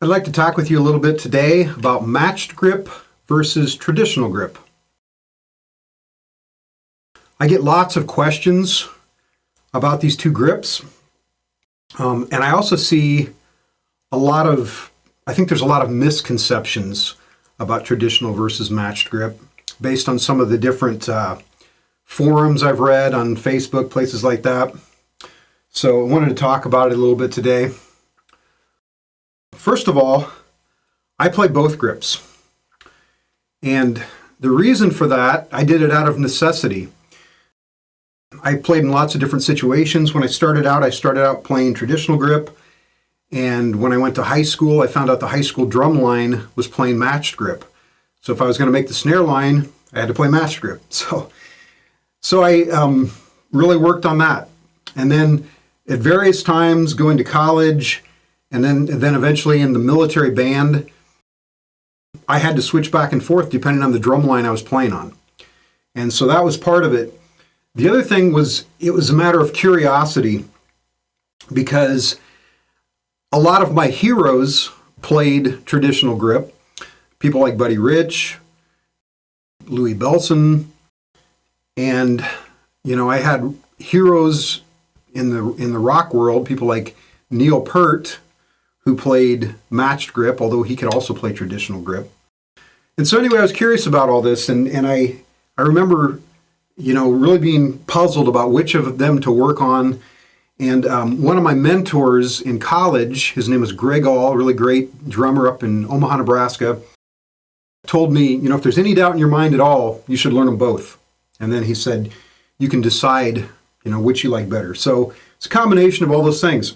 I'd like to talk with you a little bit today about matched grip versus traditional grip. I get lots of questions about these two grips, and I also see I think there's a lot of misconceptions about traditional versus matched grip based on some of the different forums I've read on Facebook, places like that. So I wanted to talk about it a little bit today. First of all, I play both grips. And the reason for that, I did it out of necessity. I played in lots of different situations. When I started out playing traditional grip. And when I went to high school, I found out the high school drum line was playing matched grip. So if I was going to make the snare line, I had to play matched grip. So I really worked on that. And then at various times going to college and then eventually in the military band, I had to switch back and forth depending on the drum line I was playing on. And so that was part of it. The other thing was, it was a matter of curiosity because a lot of my heroes played traditional grip. People like Buddy Rich, Louis Bellson, and I had heroes in the rock world, people like Neil Peart, who played matched grip, although he could also play traditional grip. And so anyway, I was curious about all this, and I remember, really being puzzled about which of them to work on. And one of my mentors in college, his name was Greg All, really great drummer up in Omaha, Nebraska, told me, if there's any doubt in your mind at all, you should learn them both. And then he said, you can decide, which you like better. So it's a combination of all those things.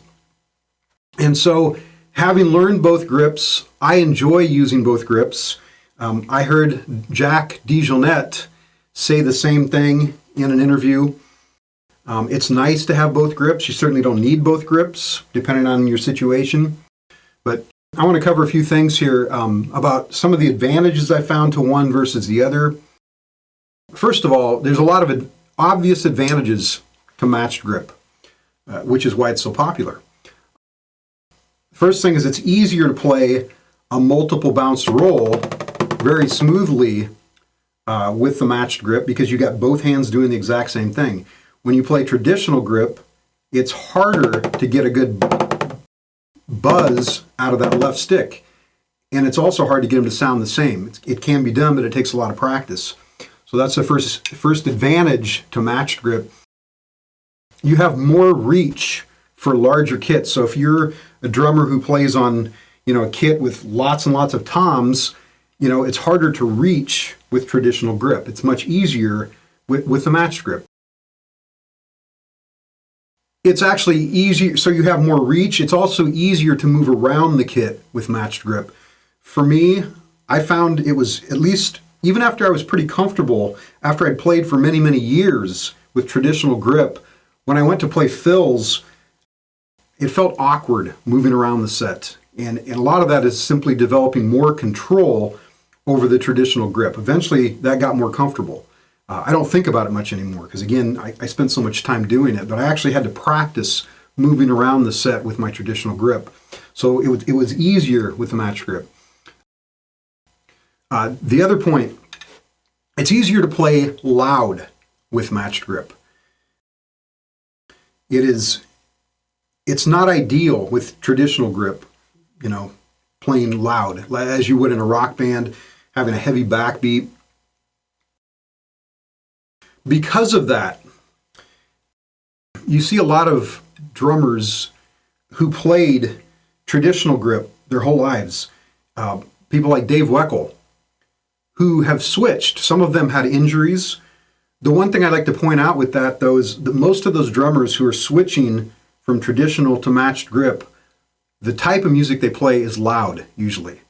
And so having learned both grips, I enjoy using both grips. I heard Jack DeJohnette say the same thing in an interview. It's nice to have both grips. You certainly don't need both grips, depending on your situation. But I want to cover a few things here about some of the advantages I found to one versus the other. First of all, there's a lot of obvious advantages to matched grip, which is why it's so popular. First thing is it's easier to play a multiple bounce roll very smoothly with the matched grip because you got both hands doing the exact same thing. When you play traditional grip, it's harder to get a good buzz out of that left stick. And it's also hard to get them to sound the same. It can be done, but it takes a lot of practice. So that's the first advantage to matched grip. You have more reach for larger kits. So if you're a drummer who plays on, a kit with lots and lots of toms, it's harder to reach with traditional grip. It's much easier with the matched grip. It's actually easier, so you have more reach. It's also easier to move around the kit with matched grip. For me, I found it was, at least even after I was pretty comfortable, after I'd played for many, many years with traditional grip, when I went to play fills, it felt awkward moving around the set. And a lot of that is simply developing more control over the traditional grip. Eventually, that got more comfortable. I don't think about it much anymore because, again, I spent so much time doing it, but I actually had to practice moving around the set with my traditional grip. So it was easier with the matched grip. The other point, it's easier to play loud with matched grip. It's not ideal with traditional grip, playing loud, as you would in a rock band, having a heavy backbeat. Because of that, you see a lot of drummers who played traditional grip their whole lives. People like Dave Weckl, who have switched. Some of them had injuries. The one thing I'd like to point out with that, though, is that most of those drummers who are switching from traditional to matched grip, the type of music they play is loud, usually.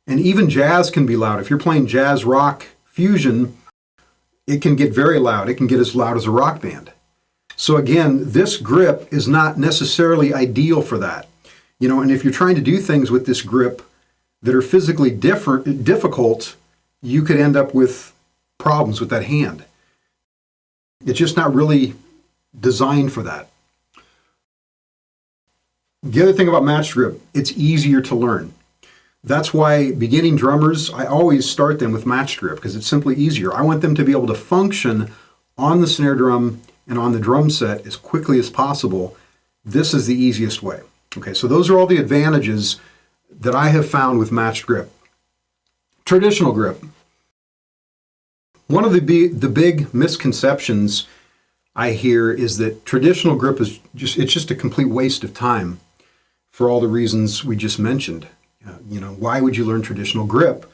And even jazz can be loud. If you're playing jazz, rock, fusion, it can get very loud. It can get as loud as a rock band. So again, this grip is not necessarily ideal for that. And if you're trying to do things with this grip that are physically difficult, you could end up with problems with that hand. It's just not really designed for that. The other thing about matched grip, it's easier to learn. That's why beginning drummers, I always start them with matched grip because it's simply easier. I want them to be able to function on the snare drum and on the drum set as quickly as possible. This is the easiest way. Okay, so those are all the advantages that I have found with matched grip. Traditional grip. One of the big misconceptions I hear is that traditional grip is just a complete waste of time for all the reasons we just mentioned. Why would you learn traditional grip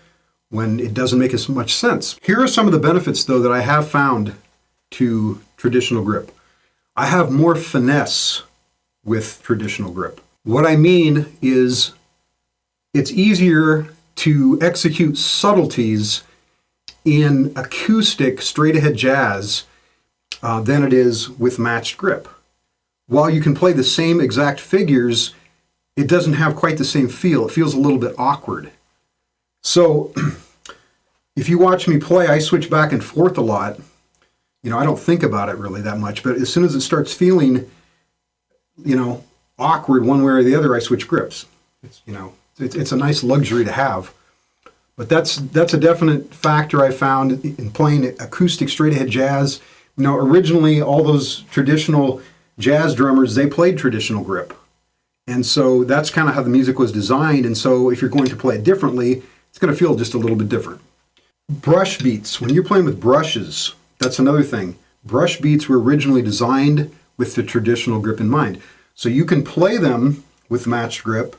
when it doesn't make as much sense? Here are some of the benefits, though, that I have found to traditional grip. I have more finesse with traditional grip. What I mean is it's easier to execute subtleties in acoustic straight-ahead jazz than it is with matched grip. While you can play the same exact figures, it doesn't have quite the same feel. It feels a little bit awkward. So if you watch me play, I switch back and forth a lot. I don't think about it really that much, but as soon as it starts feeling, awkward one way or the other, I switch grips. It's a nice luxury to have. But that's a definite factor I found in playing acoustic straight-ahead jazz. Originally all those traditional jazz drummers, they played traditional grip. And so that's kind of how the music was designed. And so if you're going to play it differently, it's going to feel just a little bit different. Brush beats. When you're playing with brushes, that's another thing. Brush beats were originally designed with the traditional grip in mind. So you can play them with matched grip,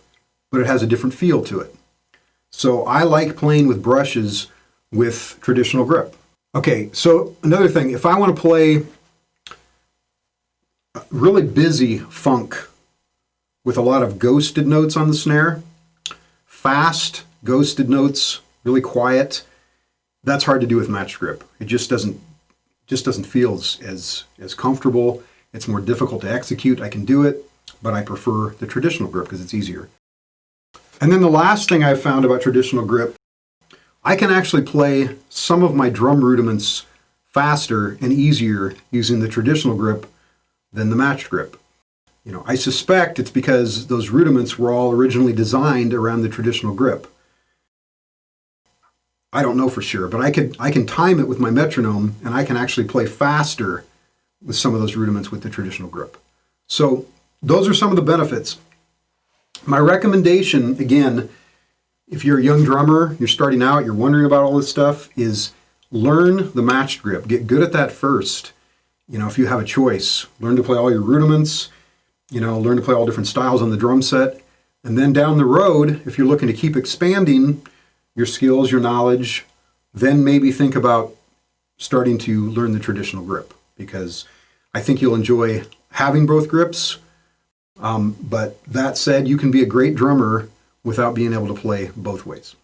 but it has a different feel to it. So I like playing with brushes with traditional grip. Okay, so another thing, if I want to play really busy funk with a lot of ghosted notes on the snare, fast ghosted notes, really quiet, that's hard to do with matched grip. It just doesn't feel as comfortable. It's more difficult to execute. I can do it, but I prefer the traditional grip because it's easier. And then the last thing I've found about traditional grip, I can actually play some of my drum rudiments faster and easier using the traditional grip than the matched grip. I suspect it's because those rudiments were all originally designed around the traditional grip. I don't know for sure, but I can time it with my metronome, and I can actually play faster with some of those rudiments with the traditional grip. So those are some of the benefits. My recommendation, again, if you're a young drummer, you're starting out, you're wondering about all this stuff, is learn the matched grip. Get good at that first. If you have a choice, learn to play all your rudiments, learn to play all different styles on the drum set. And then down the road, if you're looking to keep expanding your skills, your knowledge, then maybe think about starting to learn the traditional grip, because I think you'll enjoy having both grips. But that said, you can be a great drummer without being able to play both ways.